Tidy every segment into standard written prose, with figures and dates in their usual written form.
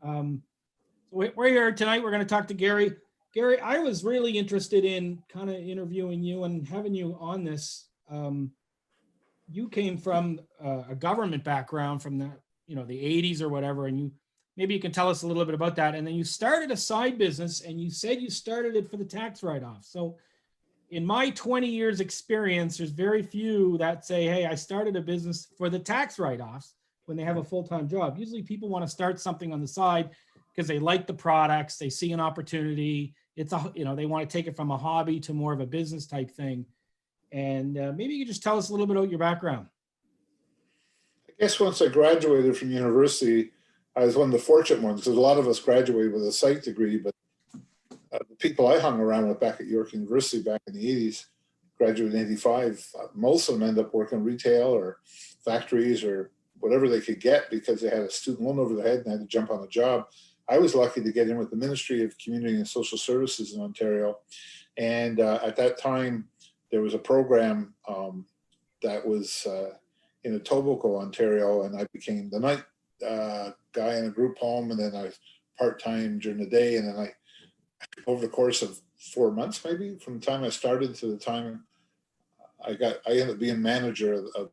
We're here tonight. We're going to talk to Gary. Gary, I was really interested in kind of interviewing you and having you on this. You came from a government background from the, the 80s or whatever, and maybe you can tell us a little bit about that. And then you started a side business, and you said you started it for the tax write-off. So in my 20 years experience, there's very few that say, hey, I started a business for the tax write-offs when they have a full-time job. Usually people want to start something on the side because they like the products, they see an opportunity. It's they want to take it from a hobby to more of a business type thing. And maybe you could just tell us a little bit about your background. I guess once I graduated from university, I was one of the fortunate ones because a lot of us graduated with a psych degree, but the people I hung around with back at York University back in the 80s, graduated in 85, most of them ended up working retail or factories or whatever they could get because they had a student loan over their head and had to jump on a job. I was lucky to get in with the Ministry of Community and Social Services in Ontario. And at that time, there was a program that was in Etobicoke, Ontario, and I became the night guy in a group home, and then I was part-time during the day, and then over the course of 4 months, maybe, from the time I started to the time I ended up being manager of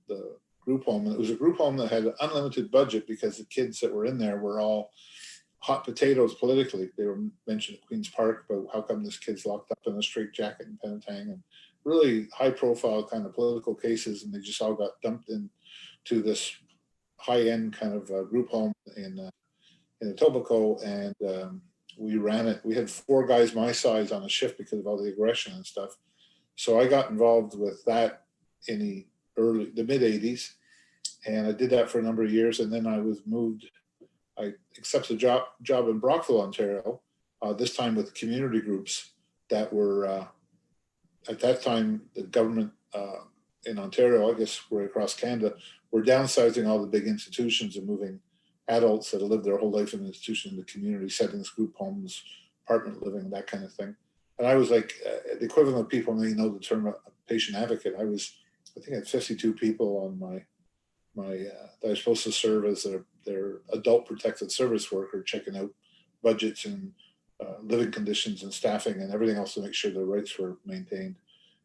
the group home. And it was a group home that had an unlimited budget because the kids that were in there were all hot potatoes politically. They were mentioned at Queen's Park about how come this kid's locked up in a straitjacket in Penetang, and really high profile kind of political cases, and they just all got dumped into this high-end kind of group home in Etobicoke, and we ran it. We had 4 guys my size on a shift because of all the aggression and stuff. So I got involved with that in the mid 80s, and I did that for a number of years, and then I was moved. I accepted a job in Brockville, Ontario, this time with community groups that were, at that time, the government in Ontario, I guess right across Canada, were downsizing all the big institutions and moving adults that have lived their whole life in an institution in the community settings, group homes, apartment living, that kind of thing. And I was like the equivalent of people may know the term patient advocate. I think I had 52 people on my that I was supposed to serve as their adult protected service worker, checking out budgets and living conditions and staffing and everything else to make sure their rights were maintained.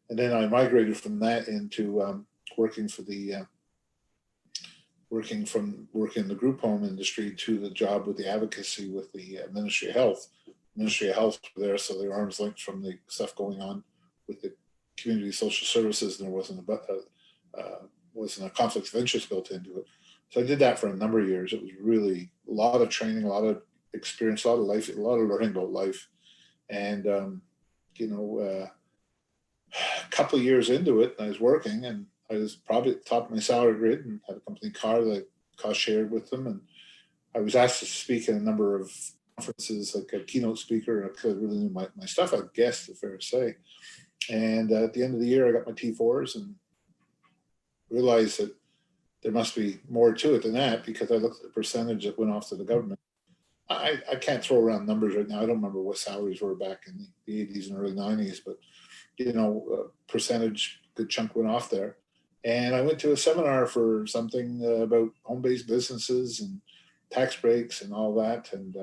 And then I migrated from that into working in the group home industry to the job with the advocacy with the Ministry of Health. Ministry of Health were there, so their arms linked from the stuff going on with the community social services, and there wasn't a conflict of interest built into it. So I did that for a number of years. It was really a lot of training, a lot of experience, a lot of life, a lot of learning about life. And, a couple of years into it, I was working, and I was probably at the top of my salary grid and had a company car that I cost shared with them. And I was asked to speak in a number of conferences, like a keynote speaker, and I really knew my stuff, I guess, it's fair to say. And at the end of the year, I got my T4s and realized that there must be more to it than that, because I looked at the percentage that went off to the government. I can't throw around numbers right now. I don't remember what salaries were back in the 80s and early 90s, but, percentage, good chunk went off there. And I went to a seminar for something about home-based businesses and tax breaks and all that. And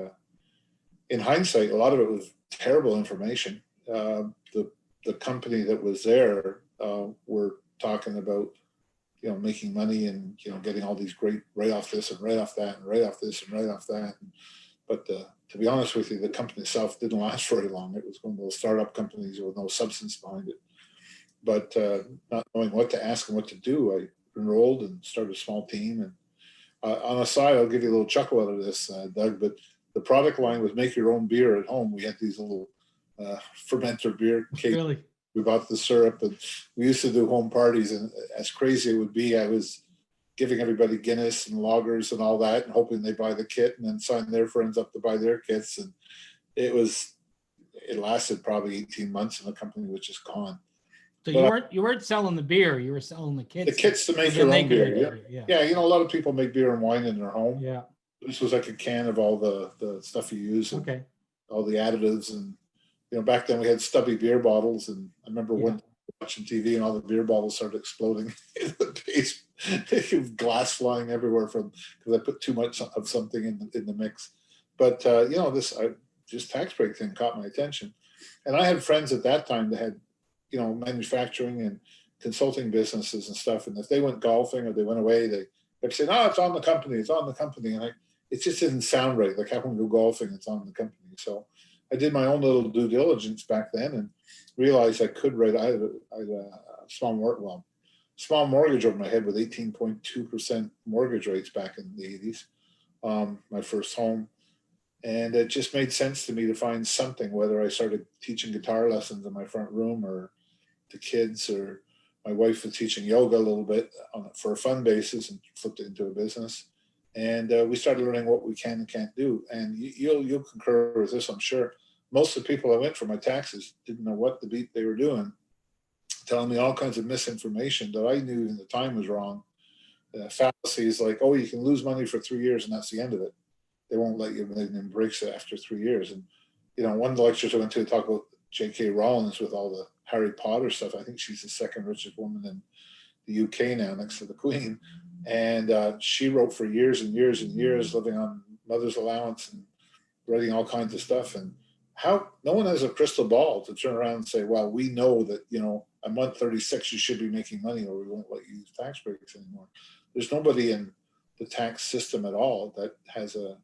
in hindsight, a lot of it was terrible information. The company that was there were talking about, making money and, getting all these great write off this and write off that and write off this and write off that. But to be honest with you, the company itself didn't last very long. It was one of those startup companies with no substance behind it. But not knowing what to ask and what to do, I enrolled and started a small team. And on a side, I'll give you a little chuckle out of this, Doug, but the product line was make your own beer at home. We had these little fermenter beer cakes. Really? We bought the syrup, and we used to do home parties, and as crazy it would be, I was giving everybody Guinness and lagers and all that, and hoping they buy the kit and then sign their friends up to buy their kits. And it lasted probably 18 months, and the company was just gone. So you weren't selling the beer, you were selling the kits. The kits to make your own beer. Yeah. A lot of people make beer and wine in their home. Yeah. This was like a can of all the stuff you use, and all the additives, and back then we had stubby beer bottles, and I remember one watching TV and all the beer bottles started exploding in the basement. Glass flying everywhere because I put too much of something in the mix. But this just tax break thing caught my attention, and I had friends at that time that had manufacturing and consulting businesses and stuff. And if they went golfing or they went away, they kept saying, "Oh, it's on the company, it's on the company," and it just didn't sound right. Like, I want to go golfing, it's on the company. So I did my own little due diligence back then and realized I could write. I had a small mortgage over my head with 18.2% mortgage rates back in the 80s. My first home. And it just made sense to me to find something, whether I started teaching guitar lessons in my front room or to kids, or my wife was teaching yoga a little bit for a fun basis and flipped it into a business. And we started learning what we can and can't do. And you'll concur with this, I'm sure. Most of the people I went for my taxes didn't know what the beat they were doing, telling me all kinds of misinformation that I knew in the time was wrong. Fallacies like, oh, you can lose money for 3 years and that's the end of it. They won't let you in breaks it after 3 years. And one of the lectures I went to talk about J.K. Rowling with all the Harry Potter stuff. I think she's the second richest woman in the UK now, next to the Queen. And she wrote for years and years and years, living on mother's allowance and writing all kinds of stuff. And how no one has a crystal ball to turn around and say, well, we know that on month 36 you should be making money, or we won't let you use tax breaks anymore. There's nobody in the tax system at all that has a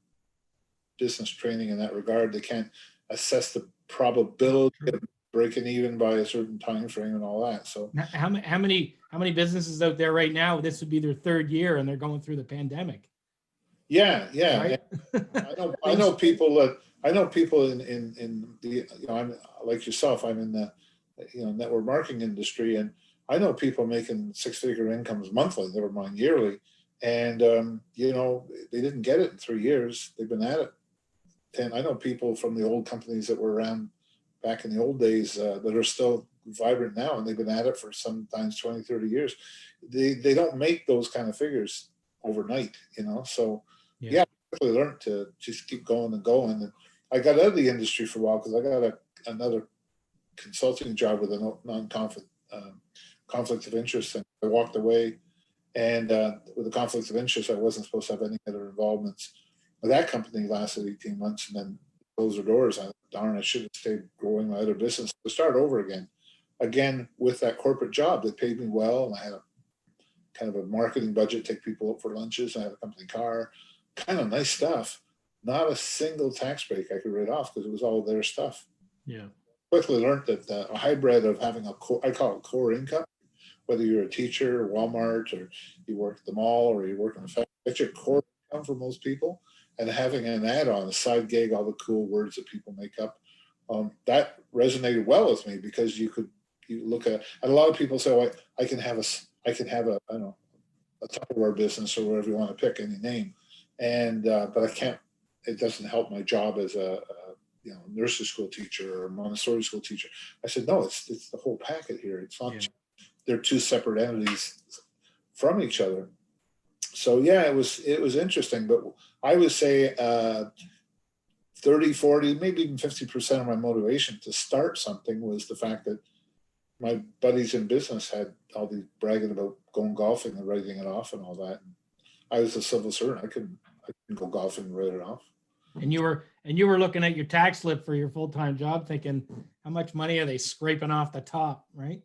business training in that regard. They can't assess the probability of breaking even by a certain time frame and all that. So how many businesses out there right now, this would be their third year and they're going through the pandemic? Yeah. Right? I know people in the I'm like yourself. I'm in the network marketing industry, and I know people making 6-figure incomes monthly, never mind yearly. And they didn't get it in 3 years. They've been at it 10. I know people from the old companies that were around back in the old days that are still vibrant now, and they've been at it for sometimes 20, 30 years. They don't make those kind of figures overnight, So yeah, I quickly learned to just keep going and going. And I got out of the industry for a while because I got another consulting job with a non-conflict conflict of interest, and I walked away. And with the conflict of interest, I wasn't supposed to have any other involvements. But that company lasted 18 months and then closed their doors. I should have stayed growing my other business to start over again with that corporate job that paid me well. And I had a kind of a marketing budget, take people out for lunches. I had a company car, kind of nice stuff. Not a single tax break I could write off because it was all their stuff. Yeah. Quickly learned that a hybrid of having I call it core income, whether you're a teacher, Walmart, or you work at the mall, or you work in a factory, that's your core income for most people. And having an add-on, a side gig, all the cool words that people make up, that resonated well with me because you look at, and a lot of people say, oh, I can have a Tupperware business or whatever you want to pick, any name, and but I can't. It doesn't help my job as a nursery school teacher or Montessori school teacher. I said, no, it's the whole packet here. It's not. Yeah. They're two separate entities from each other. So yeah, it was interesting, but I would say 30, 40, maybe even 50% of my motivation to start something was the fact that my buddies in business had all these bragging about going golfing and writing it off and all that. And I was a civil servant. I couldn't go golfing and write it off. And you were looking at your tax slip for your full-time job thinking, how much money are they scraping off the top, right?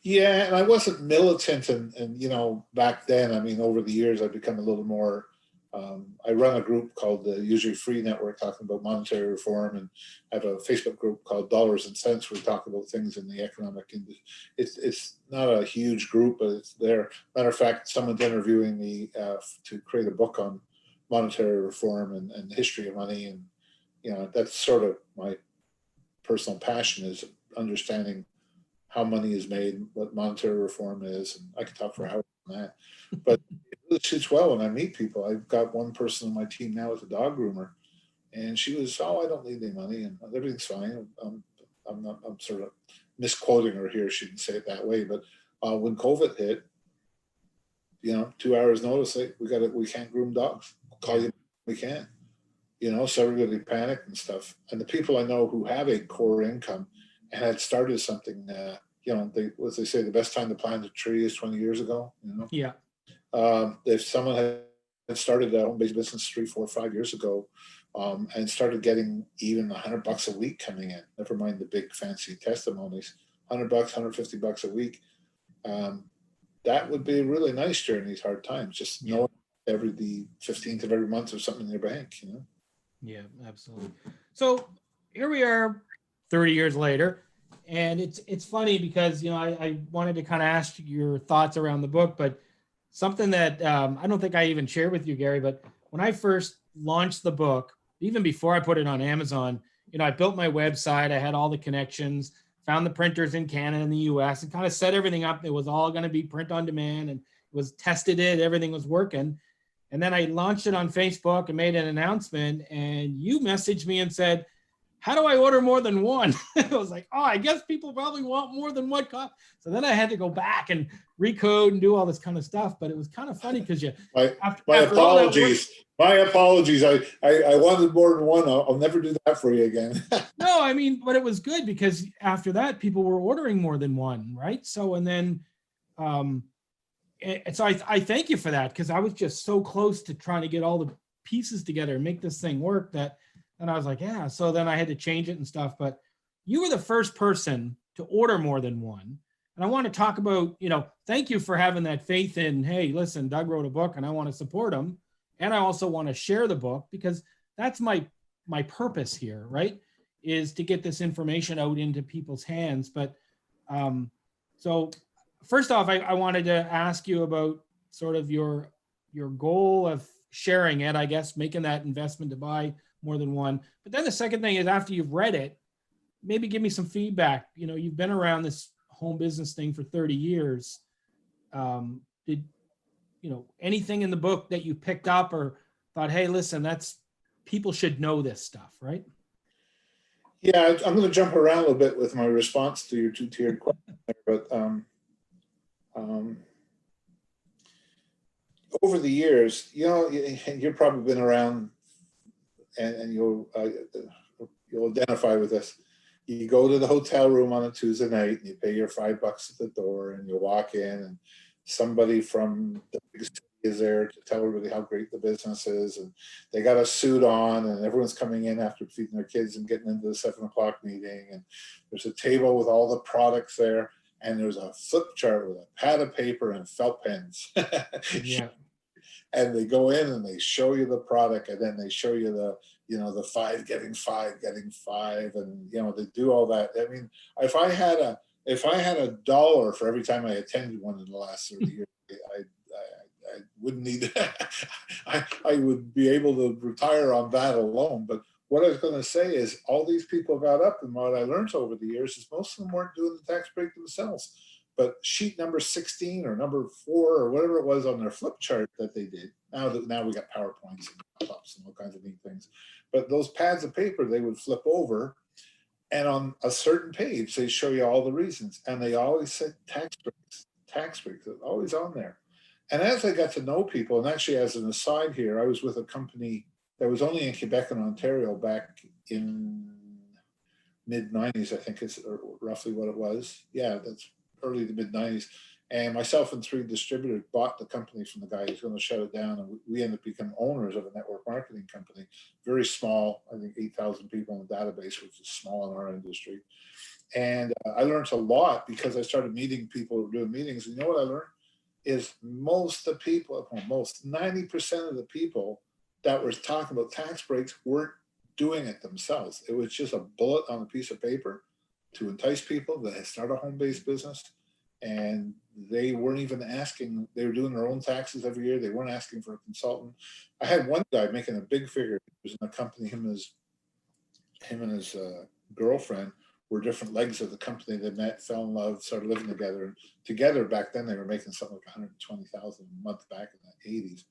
Yeah, and I wasn't militant, and back then, I mean, over the years, I've become a little more. I run a group called the Usually Free Network, talking about monetary reform, and I have a Facebook group called Dollars and Cents, where we talk about things in the economic industry. It's not a huge group, but it's there. Matter of fact, someone's interviewing me to create a book on monetary reform and the history of money, and that's sort of my personal passion, is understanding how money is made, what monetary reform is, and I could talk for hours on that. But it suits well when I meet people. I've got one person on my team now as a dog groomer, and she was, oh, I don't need any money, and everything's fine. I'm sort of misquoting her here. She didn't say it that way, but when COVID hit, 2 hours notice, we can't groom dogs. We'll call you, we can't. So everybody panicked and stuff. And the people I know who have a core income and had started something, they say the best time to plant a tree is 20 years ago. Yeah. If someone had had started a home-based business 3, 4, 5 years ago, and started getting even $100 a week coming in. Never mind the big fancy testimonies. $100, $150 a week. That would be really nice during these hard times. Just knowing every the 15th of every month or something in your bank, you know. Yeah, absolutely. So here we are 30 years later, and it's funny because, you know, I wanted to kind of ask your thoughts around the book, but something that I don't think I even shared with you, Gary, but when I first launched the book, even before I put it on Amazon, you know, I built my website, I had all the connections, found the printers in Canada and the US, and kind of set everything up. It was all going to be print on demand, and was tested it, everything was working. And then I launched it on Facebook and made an announcement, and you messaged me and said, how do I order more than one? I was like, oh, I guess people probably want more than one copy. So then I had to go back and recode and do all this kind of stuff. But it was kind of funny because you, my apologies. My apologies. I wanted more than one. I'll never do that for you again. No, I mean, but it was good because after that, people were ordering more than one, right? So, and then, and so I thank you for that, because I was just so close to trying to get all the pieces together and make this thing work that, and I was like, yeah. So then I had to change it and stuff. But you were the first person to order more than one. And I want to talk about, you know, thank you for having that faith in, hey, listen, Doug wrote a book and I want to support him. And I also want to share the book, because that's my purpose here, right? Is to get this information out into people's hands. But so first off, I wanted to ask you about sort of your goal of sharing it, I guess, making that investment to buy more than one. But then the second thing is, after you've read it, maybe give me some feedback. You know, you've been around this home business thing for 30 years. Did, you know, anything in the book that you picked up or thought, hey, listen, that's, people should know this stuff, right? Yeah, I'm going to jump around a little bit with my response to your two-tiered question there, but over the years, you know, you've probably been around, and you'll identify with this. You go to the hotel room on a Tuesday night and you pay your $5 at the door, and you walk in, and somebody from the big city is there to tell everybody how great the business is, and they got a suit on, and everyone's coming in after feeding their kids and getting into the 7 o'clock meeting, and there's a table with all the products there, and there's a flip chart with a pad of paper and felt pens. Yeah. And they go in and they show you the product, and then they show you the, you know, the 5 getting 5 getting 5, and you know, they do all that. I mean, if I had $1 for every time I attended one in the last 30 years, I wouldn't need I would be able to retire on that alone. But what I was going to say is, all these people got up, and what I learned over the years is most of them weren't doing the tax break themselves. But sheet number 16 or number 4 or whatever it was on their flip chart that they did. Now we got PowerPoints and laptops and all kinds of neat things. But those pads of paper, they would flip over, and on a certain page, they show you all the reasons. And they always said tax breaks, always on there. And as I got to know people, and actually as an aside here, I was with a company that was only in Quebec and Ontario back in mid-90s, I think is roughly what it was. Yeah, that's early to mid-90s. And myself and 3 distributors bought the company from the guy who's going to shut it down. And we ended up becoming owners of a network marketing company. Very small, I think 8,000 people in the database, which is small in our industry. And I learned a lot because I started meeting people, doing meetings. And you know what I learned? Is most of the people, most 90% of the people that were talking about tax breaks weren't doing it themselves. It was just a bullet on a piece of paper to entice people that start a home-based business. And they weren't even asking, they were doing their own taxes every year. They weren't asking for a consultant. I had one guy making a big figure. He was in a company, him and his girlfriend were different legs of the company. They met, fell in love, started living together. And together back then, they were making something like $120,000 a month back in the 80s.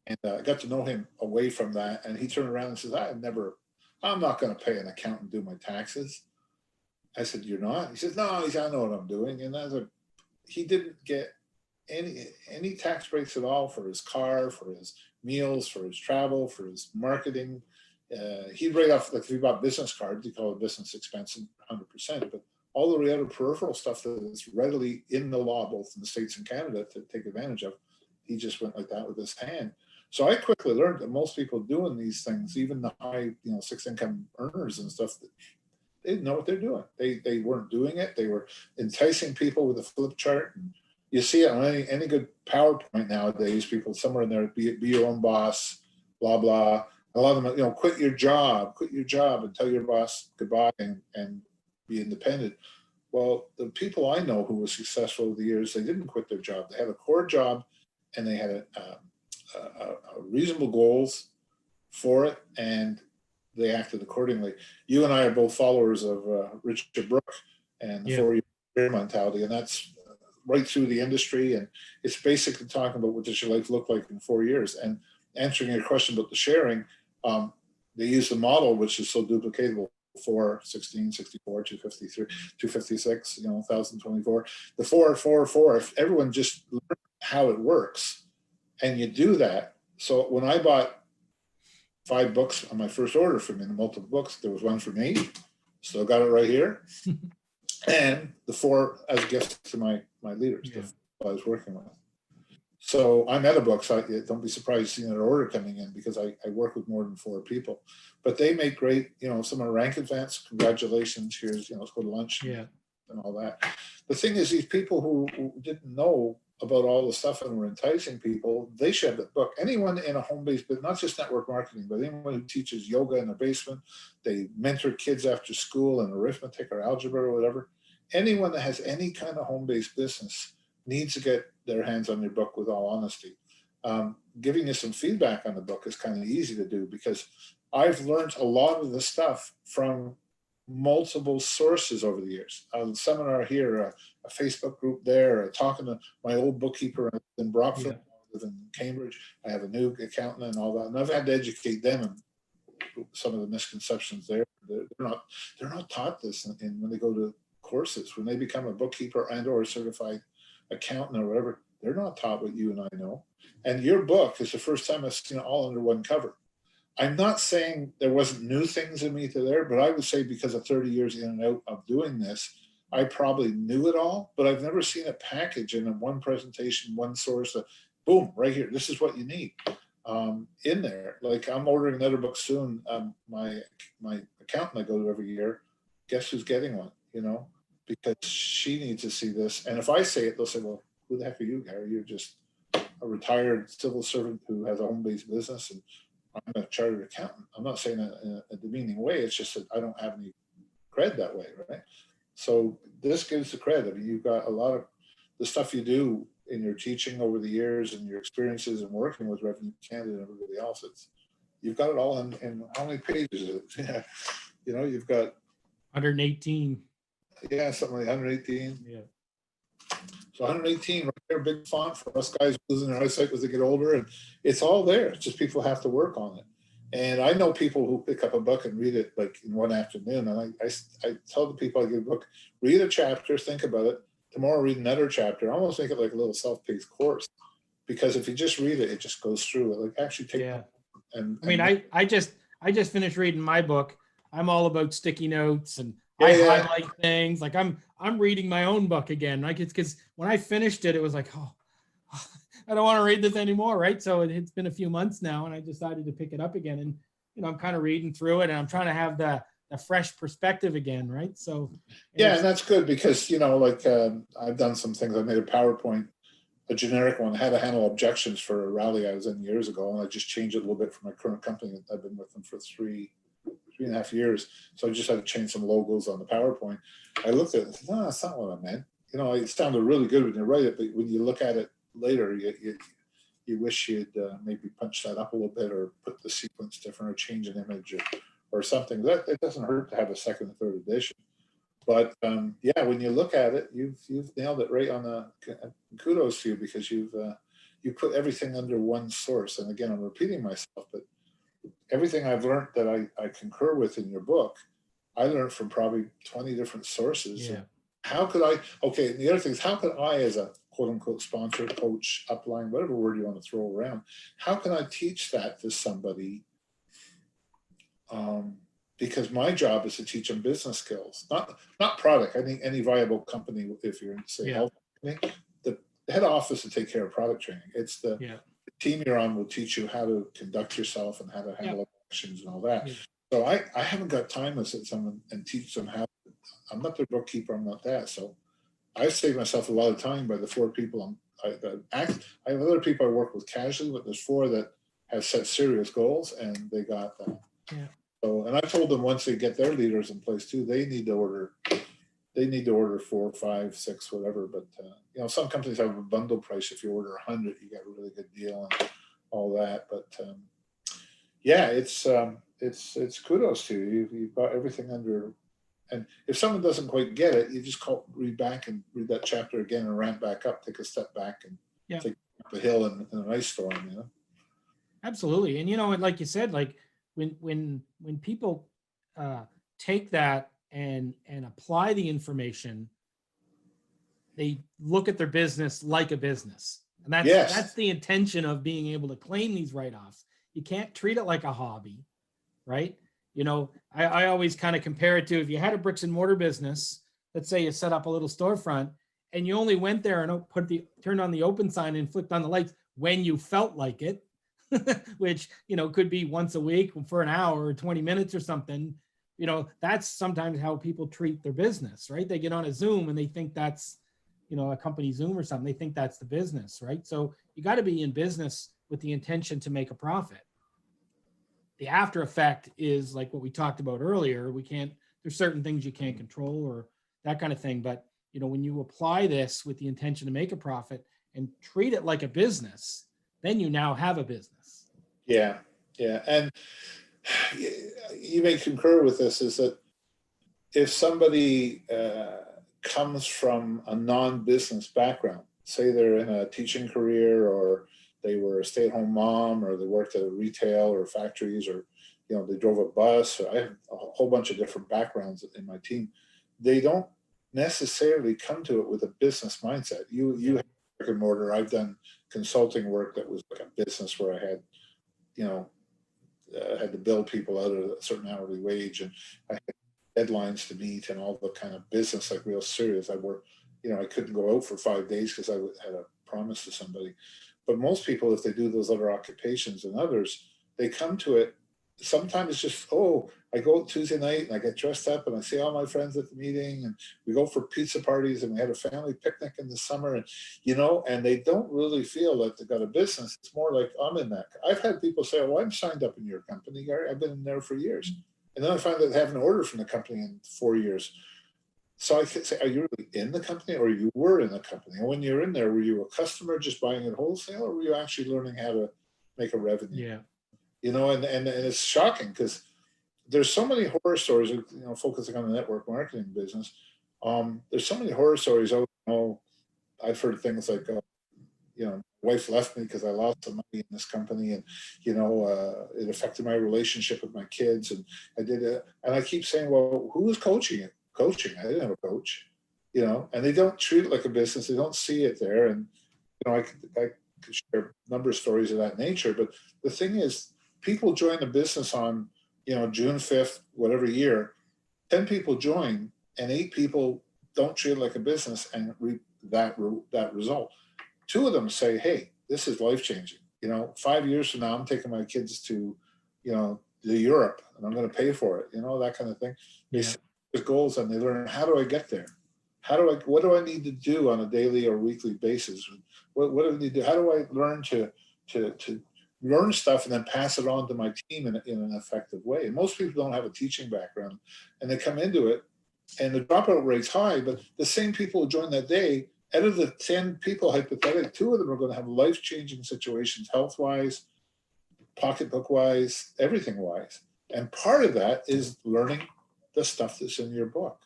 And I got to know him away from that. And he turned around and says, I'm not going to pay an accountant to do my taxes. I said, you're not? He says, no, I know what I'm doing. And he didn't get any tax breaks at all for his car, for his meals, for his travel, for his marketing. He'd write off, like if he bought business cards, he called it business expense 100%. But all the other peripheral stuff that is readily in the law, both in the States and Canada, to take advantage of, he just went like that with his hand. So I quickly learned that most people doing these things, even the high, 6 income earners and stuff, they didn't know what they're doing. They weren't doing it. They were enticing people with a flip chart. And you see it on any good PowerPoint nowadays. People somewhere in there, be your own boss, blah blah. A lot of them, quit your job, and tell your boss goodbye and be independent. Well, the people I know who were successful over the years, they didn't quit their job. They had a core job, and they had a reasonable goals for it, and they acted accordingly. You and I are both followers of Richard Brooke and the 4-year mentality, and that's right through the industry. And it's basically talking about what does your life look like in 4 years. And answering your question about the sharing, they use the model, which is so duplicatable. 4, 16, 64, 253, 256, 1024. The 4. If everyone just learned how it works, and you do that. So when I bought 5 books on my first order from me, the multiple books, there was one for me, still got it right here, and the 4 as a gift to my leaders that I was working with. So I'm out of books. Don't be surprised seeing an order coming in, because I work with more than 4 people. But they make great, some are rank advance. Congratulations. Here's, let's go to lunch and all that. The thing is, these people who didn't know about all the stuff and were enticing people, they should have the book. Anyone in a home-based, but not just network marketing, but anyone who teaches yoga in the basement, they mentor kids after school in arithmetic or algebra or whatever. Anyone that has any kind of home-based business needs to get their hands on your book, with all honesty. Giving you some feedback on the book is kind of easy to do, because I've learned a lot of the stuff from multiple sources over the years. A seminar here, a Facebook group there, talking to my old bookkeeper in Brockville, in Cambridge. I have a new accountant and all that, and I've had to educate them on some of the misconceptions there. They're not taught this in when they go to courses. When they become a bookkeeper and or a certified accountant or whatever, they're not taught what you and I know. And your book is the first time I've seen it all under one cover. I'm not saying there wasn't new things in me to there, but I would say because of 30 years in and out of doing this, I probably knew it all, but I've never seen a package in a one presentation, one source, boom, right here. This is what you need in there. Like, I'm ordering another book soon. My accountant I go to every year, guess who's getting one, because she needs to see this. And if I say it, they'll say, well, who the heck are you, Gary? You're just a retired civil servant who has a home-based business, and I'm a chartered accountant. I'm not saying that in a demeaning way. It's just that I don't have any cred that way, right? So this gives the cred. I mean, you've got a lot of the stuff you do in your teaching over the years and your experiences and working with Revenue Canada and everybody else. You've got it all in how many pages is it? You've got 118. Yeah, something like 118. Yeah. So 118 right there, big font for us guys losing their eyesight as they get older, and it's all there. It's just people have to work on it. And I know people who pick up a book and read it like in one afternoon. And I tell the people I give a book, read a chapter, think about it. Tomorrow read another chapter. I almost make it like a little self-paced course, because if you just read it, it just goes through it. Like, actually take and I mean, I just finished reading my book. I'm all about sticky notes, and Yeah, I yeah. highlight things. Like, I'm reading my own book again. Like, it's because when I finished it, it was like, oh, I don't want to read this anymore, right? So it's been a few months now, and I decided to pick it up again. And I'm kind of reading through it, and I'm trying to have the fresh perspective again, right? So yeah, and that's good, because I've done some things. I made a PowerPoint, a generic one, how to handle objections for a rally I was in years ago, and I just changed it a little bit for my current company. I've been with them for 3.5 years, so I just had to change some logos on the PowerPoint. I looked at it and said, no, that's not what I meant. It sounded really good when you write it, but when you look at it later, you wish you'd maybe punch that up a little bit, or put the sequence different, or change an image, or something. That it doesn't hurt to have a second and third edition. But when you look at it, you've nailed it right on the. Kudos to you, because you put everything under one source. And again, I'm repeating myself, but everything I've learned that I concur with in your book, I learned from probably 20 different sources. Yeah. How could I? Okay, and the other thing is, how could I, as a quote unquote sponsor, coach, upline, whatever word you want to throw around, how can I teach that to somebody? Because my job is to teach them business skills, not product. I think any viable company, if you're in, say, health company, the head office to take care of product training. It's the team you're on will teach you how to conduct yourself and how to handle actions and all that. Yeah. So I haven't got time to sit someone and teach them how. I'm not their bookkeeper. I'm not that. So I've saved myself a lot of time by the 4 people I have other people I work with casually, but there's 4 that have set serious goals, and they got that. Yeah. So, and I told them once they get their leaders in place too, they need to order 4, 5, 6, whatever. But you know, some companies have a bundle price. If you order 100, you get a really good deal and all that. But yeah, it's kudos to you. You've got everything under. And if someone doesn't quite get it, you just read back and read that chapter again and ramp back up, take a step back and take up the hill in an ice storm, you know? Absolutely. And, you know, like you said, like when people take that and apply the information, they look at their business like a business. And that's the intention of being able to claim these write-offs. You can't treat it like a hobby, right? You know, I always kind of compare it to, if you had a bricks and mortar business, let's say you set up a little storefront and you only went there and turned on the open sign and flicked on the lights when you felt like it, which, you know, could be once a week for an hour or 20 minutes or something. You know, that's sometimes how people treat their business, right? They get on a Zoom and they think that's, you know, a company Zoom or something. They think that's the business, right? So you got to be in business with the intention to make a profit. The after effect is like what we talked about earlier. There's certain things you can't control or that kind of thing. But, you know, when you apply this with the intention to make a profit and treat it like a business, then you now have a business. Yeah. Yeah. And you may concur with this, is that if somebody comes from a non-business background, say they're in a teaching career, or they were a stay-at-home mom, or they worked at a retail or factories, or, you know, they drove a bus, or I have a whole bunch of different backgrounds in my team. They don't necessarily come to it with a business mindset. You have brick and mortar. I've done consulting work that was like a business where I had, you know, had to bill people out at a certain hourly wage, and I had deadlines to meet and all the kind of business, like real serious. I worked, you know, I couldn't go out for 5 days because I had a promise to somebody. But most people, if they do those other occupations and others, they come to it. Sometimes it's just, oh, I go out Tuesday night and I get dressed up and I see all my friends at the meeting, and we go for pizza parties, and we had a family picnic in the summer, and, you know, and they don't really feel like they've got a business. It's more like, I'm in that. I've had people say, oh, I'm signed up in your company, Gary. I've been in there for years. And then I find that they haven't ordered from the company in 4 years. So I could say, are you really in the company, or you were in the company? And when you're in there, were you a customer just buying it wholesale, or were you actually learning how to make a revenue? Yeah. You know, and it's shocking because there's so many horror stories, you know, focusing on the network marketing business. There's so many horror stories. Oh, you know, I've heard things like, you know, my wife left me because I lost some money in this company, and, you know, it affected my relationship with my kids, and I did it. And I keep saying, well, who was coaching it? Coaching. I didn't have a coach, you know, and they don't treat it like a business. They don't see it there. And, you know, I could share a number of stories of that nature. But the thing is, people join the business on, you know, June 5th, whatever year, 10 people join and 8 people don't treat it like a business and reap that result. 2 of them say, hey, this is life-changing. You know, 5 years from now, I'm taking my kids to, you know, to Europe, and I'm going to pay for it, you know, that kind of thing. They set goals and they learn, how do I get there? What do I need to do on a daily or weekly basis? What do I need to do? How do I learn to learn stuff and then pass it on to my team in an effective way? And most people don't have a teaching background, and they come into it and the dropout rate's high, but the same people who join that day, out of the 10 people, hypothetically, 2 of them are going to have life-changing situations, health-wise, pocketbook-wise, everything-wise. And part of that is learning the stuff that's in your book.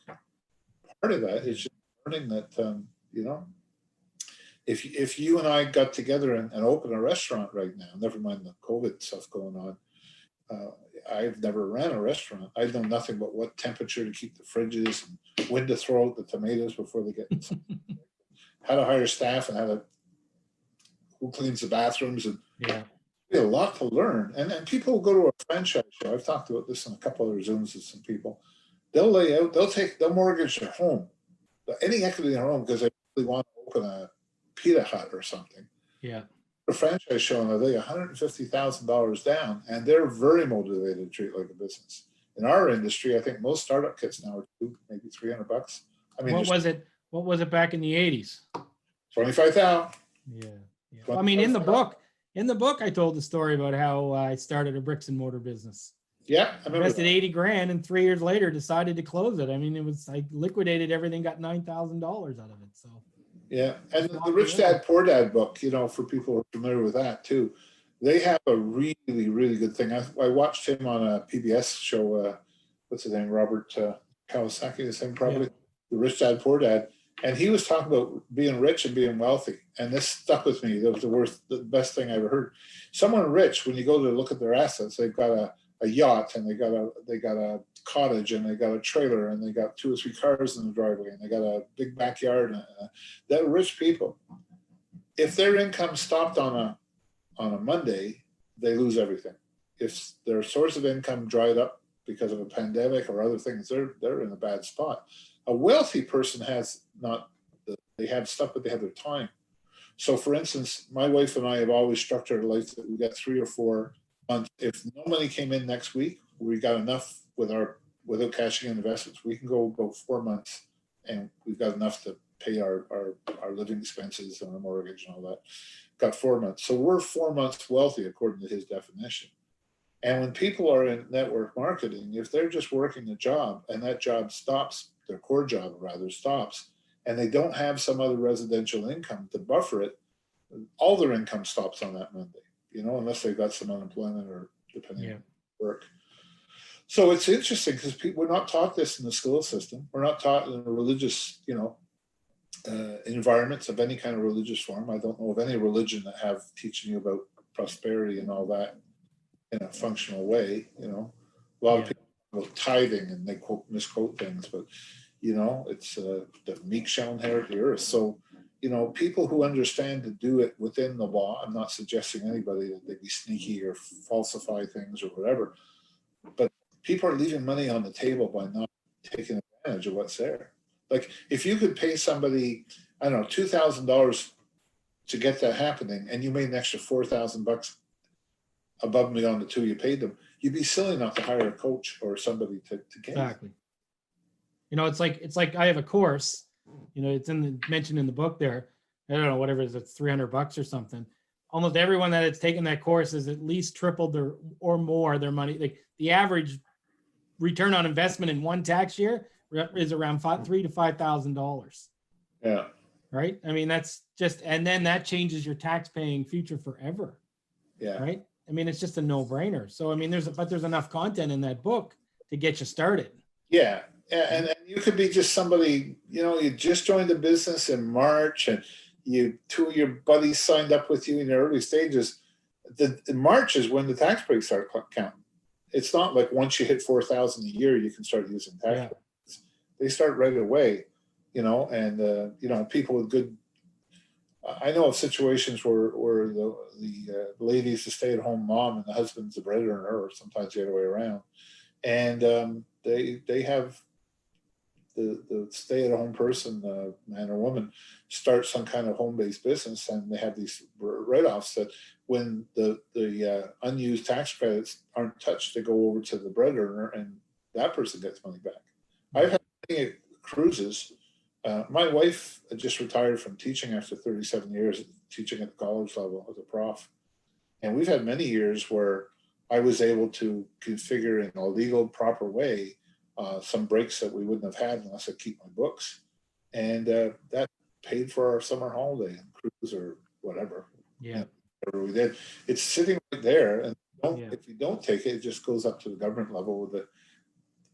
Part of that is just learning that, you know, if you and I got together and opened a restaurant right now, never mind the COVID stuff going on, I've never ran a restaurant. I know nothing but what temperature to keep the fridges, and when to throw out the tomatoes before they get how to hire staff, and who cleans the bathrooms, and a lot to learn. And people will go to a franchise show. I've talked about this in a couple other Zooms with some people. They'll they'll mortgage their home, any equity in their home, because they really want to open a Pizza Hut or something. Yeah. a franchise show and they're $150,000 down, and they're very motivated to treat it like a business. In our industry, I think most startup kits now are maybe $300. I mean, What was it? What was it back in the 80s? 25,000. Yeah. Well, I mean, in the book, I told the story about how I started a bricks and mortar business. Yeah, I remember Invested that. 80 grand and 3 years later decided to close it. I mean, I liquidated everything, got $9,000 out of it. So Yeah, and the Rich Dad Poor Dad book, you know, for people who are familiar with that too, they have a really, really good thing. I watched him on a PBS show. What's his name? Robert Kawasaki, the same probably. Yeah. The Rich Dad Poor Dad, and he was talking about being rich and being wealthy, and this stuck with me. That was the best thing I ever heard. Someone rich, when you go to look at their assets, they've got a yacht, and they got a cottage, and they got a trailer, and they got 2 or 3 cars in the driveway, and they got a big backyard. That rich people, if their income stopped on a Monday, they lose everything. If their source of income dried up because of a pandemic or other things, they're in a bad spot. A wealthy person has not, they have stuff, but they have their time. So for instance, my wife and I have always structured a life that we got 3 or 4 months. If no money came in next week, we got enough without cashing in investments. We can go about 4 months and we've got enough to pay our living expenses and our mortgage and all that. Got 4 months. So we're 4 months wealthy according to his definition. And when people are in network marketing, if they're just working a job and that job stops, their core job rather stops, and they don't have some other residential income to buffer it, all their income stops on that Monday, you know, unless they've got some unemployment or depending on work. So it's interesting because we're not taught this in the school system. We're not taught in a religious, you know, environments of any kind of religious form. I don't know of any religion that have teaching you about prosperity and all that in a functional way. You know, a lot of people about tithing and they misquote things, but you know, it's the meek shall inherit the earth. So, you know, people who understand to do it within the law. I'm not suggesting anybody that they be sneaky or falsify things or whatever, but people are leaving money on the table by not taking advantage of what's there. Like if you could pay somebody, I don't know, $2,000 to get that happening, and you made an extra $4,000 above and beyond the 2 you paid them, you'd be silly not to hire a coach or somebody to get exactly. You know, it's like I have a course. You know, it's mentioned in the book there. I don't know, whatever it is, it's $300 or something. Almost everyone that has taken that course has at least tripled their or more their money. Like the average return on investment in one tax year is around $3,000 to $5,000. Yeah. Right. I mean, that's just, and then that changes your tax paying future forever. Yeah. Right. I mean, it's just a no brainer. So, I mean, there's enough content in that book to get you started. Yeah. And you could be just somebody, you know, you just joined the business in March and two of your buddies signed up with you in the early stages. The March is when the tax breaks start counting. It's not like once you hit 4,000 a year, you can start using tax breaks. They start right away, you know, and, you know, people with good, I know of situations where the lady's a stay-at-home mom and the husband's a breadwinner, or sometimes the other way around. And they have the stay-at-home person, man or woman, start some kind of home-based business, and they have these write-offs that when the unused tax credits aren't touched, they go over to the breadwinner, and that person gets money back. I've had many cruises. My wife just retired from teaching after 37 years teaching at the college level as a prof, and we've had many years where I was able to configure in a legal, proper way some breaks that we wouldn't have had unless I keep my books. And that paid for our summer holiday and cruise or whatever. Yeah. You know, whatever we did. It's sitting right there. And if you don't take it, it just goes up to the government level with the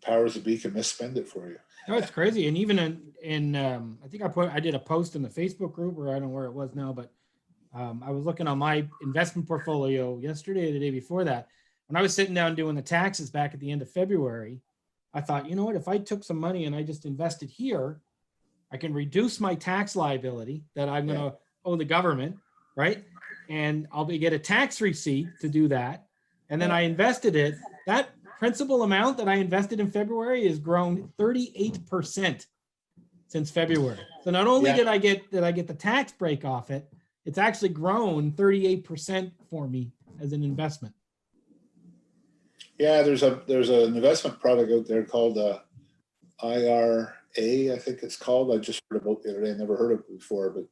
powers that be can misspend it for you. No, it's crazy. And even in I think I did a post in the Facebook group, or I don't know where it was now, but I was looking on my investment portfolio yesterday or the day before that. When I was sitting down doing the taxes back at the end of February, I thought, you know what, if I took some money and I just invested here, I can reduce my tax liability that I'm going to owe the government, right? And I'll get a tax receipt to do that. And then I invested it. That principal amount that I invested in February has grown 38% since February. So not only did I get the tax break off it, it's actually grown 38% for me as an investment. Yeah, there's an investment product out there called IRA, I think it's called. I just heard about it the other day. I never heard of it before, but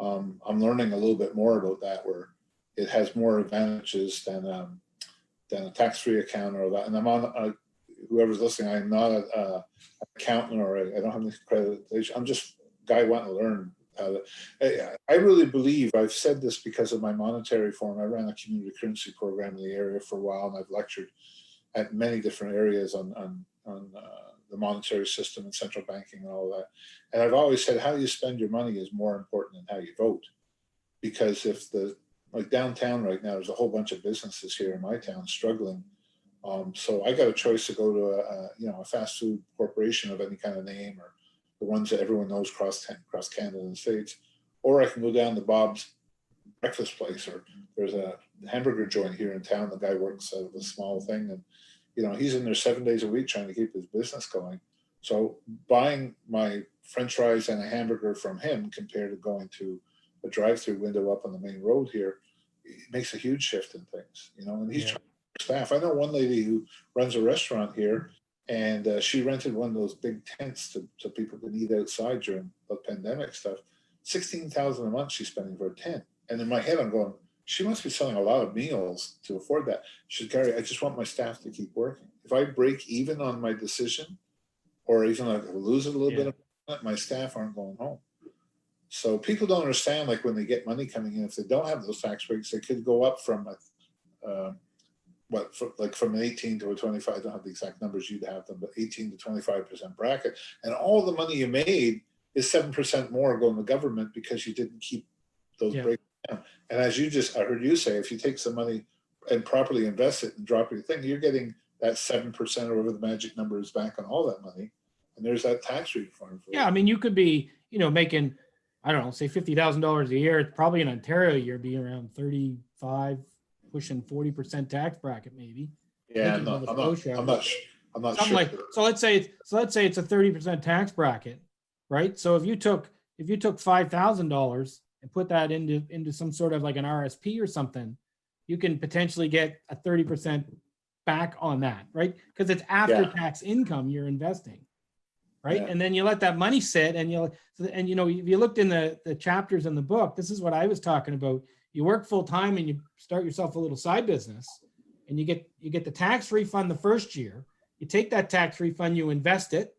I'm learning a little bit more about that, where it has more advantages than a tax-free account or that. And I'm on whoever's listening. I'm not an accountant, or I don't have any accreditation. I'm just a guy wanting to learn. I really believe, I've said this because of my monetary forum. I ran a community currency program in the area for a while, and I've lectured at many different areas on the monetary system and central banking and all that. And I've always said how you spend your money is more important than how you vote. Because if like downtown right now, there's a whole bunch of businesses here in my town struggling. So I got a choice to go to a fast food corporation of any kind of name, or the ones that everyone knows across Canada and the States, or I can go down to Bob's breakfast place, or there's a hamburger joint here in town. The guy works out of a small thing, and he's in there 7 days a week trying to keep his business going. So buying my French fries and a hamburger from him compared to going to a drive-through window up on the main road here, it makes a huge shift in things, and he's trying to staff. I know one lady who runs a restaurant here, and she rented one of those big tents so people can eat outside during the pandemic stuff. $16,000 a month she's spending for a tent. And in my head, I'm going, she must be selling a lot of meals to afford that. She said, Gary, I just want my staff to keep working. If I break even on my decision, or even like lose it a little bit, my staff aren't going home. So people don't understand, like when they get money coming in, if they don't have those tax breaks, they could go up from from an 18 to a 25. I don't have the exact numbers, you'd have them, but 18 to 25% bracket. And all the money you made is 7% more going to government because you didn't keep those breaks down. And as I heard you say, if you take some money and properly invest it and drop your thing, you're getting that 7% or whatever the magic number is back on all that money. And there's that tax refund. Yeah, I mean, you could be, making, I don't know, say $50,000 a year. It's probably in Ontario, you're be around 35, pushing 40% tax bracket, maybe. Yeah, I'm not Something sure. like, so let's say it's a 30% tax bracket, right? So if you took $5,000 and put that into some sort of like an RSP or something, you can potentially get a 30% back on that, right? Because it's after tax income you're investing, right? And then you let that money sit, and if you looked in the chapters in the book, this is what I was talking about. You work full time and you start yourself a little side business, and you get the tax refund the first year. You take that tax refund, you invest it.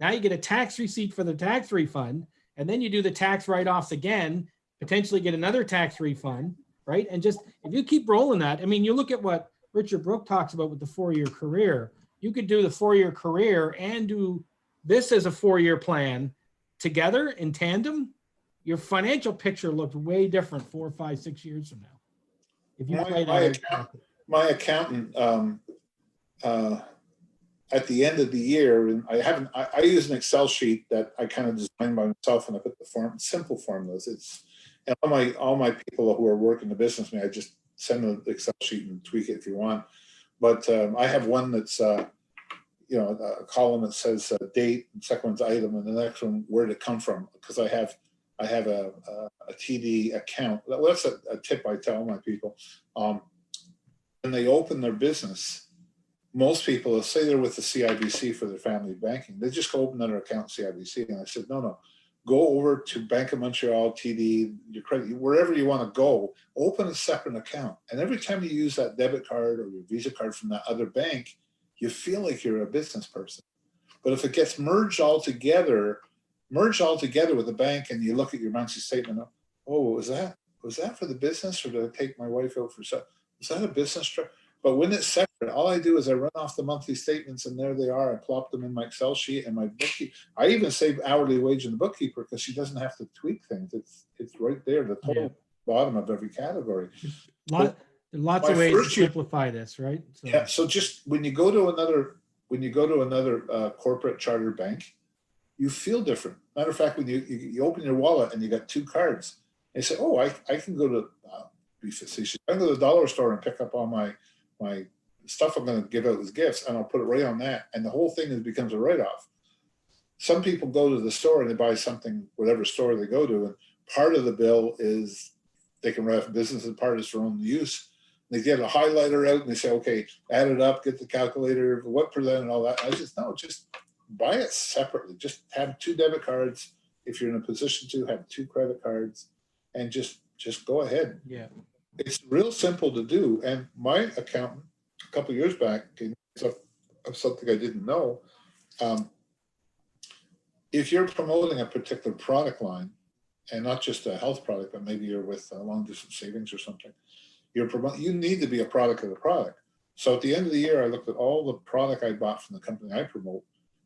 Now you get a tax receipt for the tax refund, and then you do the tax write-offs again, potentially get another tax refund, right? And just, if you keep rolling that, I mean, you look at what Richard Brooke talks about with the 4-year career. You could do the 4-year career and do this as a 4-year plan together in tandem. Your financial picture looked way different 4, 5, 6 years from now. If you my accountant, at the end of the year, and I use an Excel sheet that I kind of designed by myself, and I put the simple formulas. And all my people who are working the business with me, I just send them the Excel sheet and tweak it if you want. But I have one that's a column that says date, and second one's item, and the next one where did it come from? Because I have a TD account. Well, that's a tip I tell my people. When they open their business, most people will say they're with the CIBC for their family banking. They just go open another account CIBC. And I said, no, go over to Bank of Montreal, TD, your credit, wherever you want to go, open a separate account. And every time you use that debit card or your Visa card from that other bank, you feel like you're a business person. But if it gets merged all together with the bank, and you look at your monthly statement, was that for the business, or did I take my wife out for stuff? Was that a business trip? But when it's separate, all I do is I run off the monthly statements, and there they are. I plop them in my Excel sheet, and my bookkeeper. I even save hourly wage in the bookkeeper because she doesn't have to tweak things. It's right there, the total bottom of every category. Lots of ways to simplify this, right? So. Yeah. So just when you go to another corporate charter bank, you feel different. Matter of fact, when you open your wallet and you got 2 cards, and you say, I can go to be facetious. I can go to the dollar store and pick up all my stuff I'm going to give out as gifts, and I'll put it right on that, and the whole thing becomes a write-off. Some people go to the store and they buy something, whatever store they go to, and part of the bill is they can write off business and parties for own use. They get a highlighter out and they say, okay, add it up, get the calculator, what percent and all that. I just, no, just buy it separately. Just have 2 debit cards. If you're in a position to have 2 credit cards, and just go ahead. Yeah. It's real simple to do. And my accountant a couple of years back came up of something I didn't know. If you're promoting a particular product line, and not just a health product, but maybe you're with long distance savings or something, you need to be a product of the product. So at the end of the year, I looked at all the product I bought from the company I promote,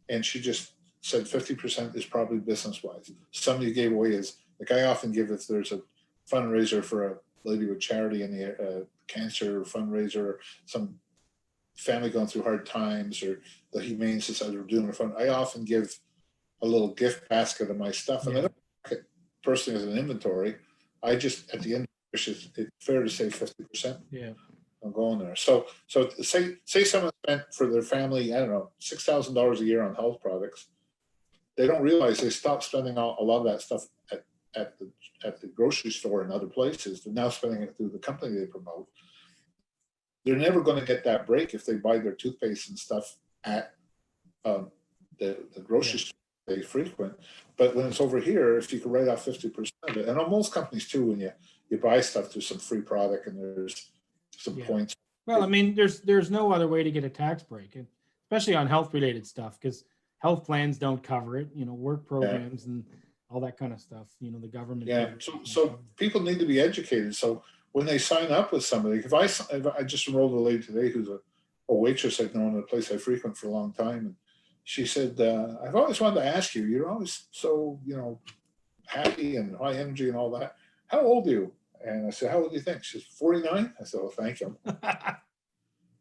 and she just said 50% is probably business wise. Somebody gave away is, like I often give, if there's a fundraiser for a lady with charity in the cancer fundraiser, or some family going through hard times, or the Humane Society are doing a fund, I often give a little gift basket of my stuff. And I don't mark it personally as an inventory. I just, at the end, it's fair to say 50%. Yeah. I'm going there. So say someone spent for their family, I don't know, $6,000 a year on health products. They don't realize they stopped spending a lot of that stuff at the grocery store and other places. They're now spending it through the company they promote. They're never going to get that break if they buy their toothpaste and stuff at the grocery store they frequent. But when it's over here, if you can write off 50% of it, and on most companies too, when you buy stuff, there's some free product and there's some points. Well, I mean, there's no other way to get a tax break, especially on health related stuff, because health plans don't cover it, work programs and all that kind of stuff, the government. Yeah. So people need to be educated. So when they sign up with somebody, if I just enrolled a lady today who's a waitress I've known at a place I frequent for a long time. And she said, I've always wanted to ask you, you're always so, happy and high energy and all that. How old are you? And I said, how old do you think? She's 49. I said, oh, thank you.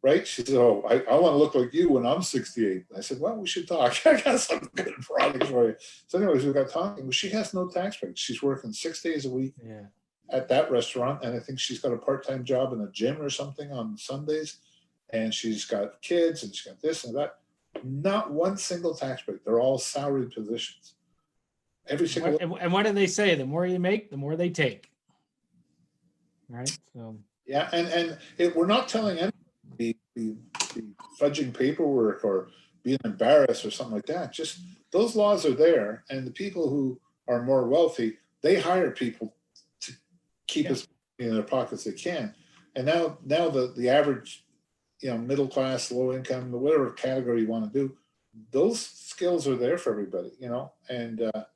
Right? She said, oh, I want to look like you when I'm 68. I said, well, we should talk. I got some good products for you. So anyways, we got talking. Well, she has no tax break. She's working 6 days a week at that restaurant. And I think she's got a part-time job in a gym or something on Sundays. And she's got kids and she's got this and that. Not one single tax break. They're all salaried positions. Every single. And what do they say? The more you make, the more they take. Right. So. Yeah, and we're not telling anyone be fudging paperwork or being embarrassed or something like that. Just those laws are there, and the people who are more wealthy, they hire people to keep us in their pockets they can. And now the average, middle class, low income, whatever category you want to do, those skills are there for everybody, and a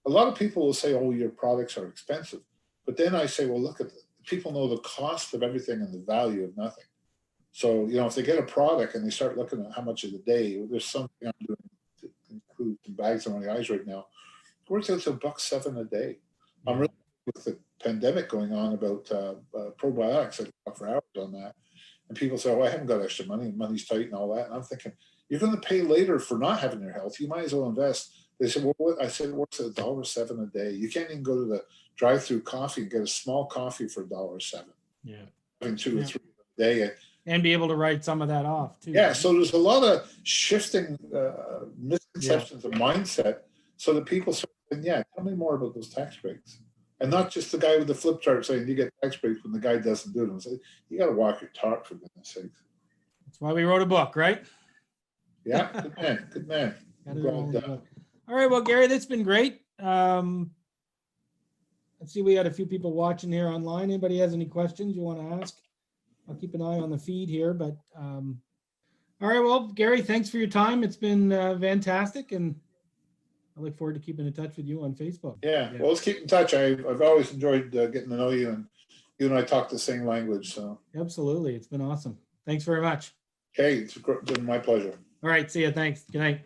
lot of people will say, oh, your products are expensive. But then I say, well, look at people know the cost of everything and the value of nothing. So, if they get a product and they start looking at how much of the day, there's something I'm doing to include some bags on my eyes right now. It works out to $1.07 a day. Yeah. I'm really with the pandemic going on about probiotics. I can talk for hours on that. And people say, oh, I haven't got extra money and money's tight and all that. And I'm thinking, you're going to pay later for not having your health. You might as well invest. They said, well, what? I said, it works at $1.07 a day. You can't even go to the drive-through coffee and get a small coffee for $1.07. Yeah. Having 2 or 3 a day. And be able to write some of that off too. Yeah. Right? So there's a lot of shifting misconceptions of mindset so that people say, tell me more about those tax breaks. And not just the guy with the flip chart saying you get tax breaks when the guy doesn't do them. So you got to walk your talk, for goodness sakes. That's why we wrote a book, right? Yeah. Good man. Good man. All right. Well, Gary, that's been great. Let's see. We had a few people watching here online. Anybody has any questions you want to ask? I'll keep an eye on the feed here, but all right. Well, Gary, thanks for your time. It's been fantastic. And I look forward to keeping in touch with you on Facebook. Yeah. Well, let's keep in touch. I've always enjoyed getting to know you, and you and I talk the same language. So absolutely. It's been awesome. Thanks very much. Okay. It's been my pleasure. All right. See you. Thanks. Good night.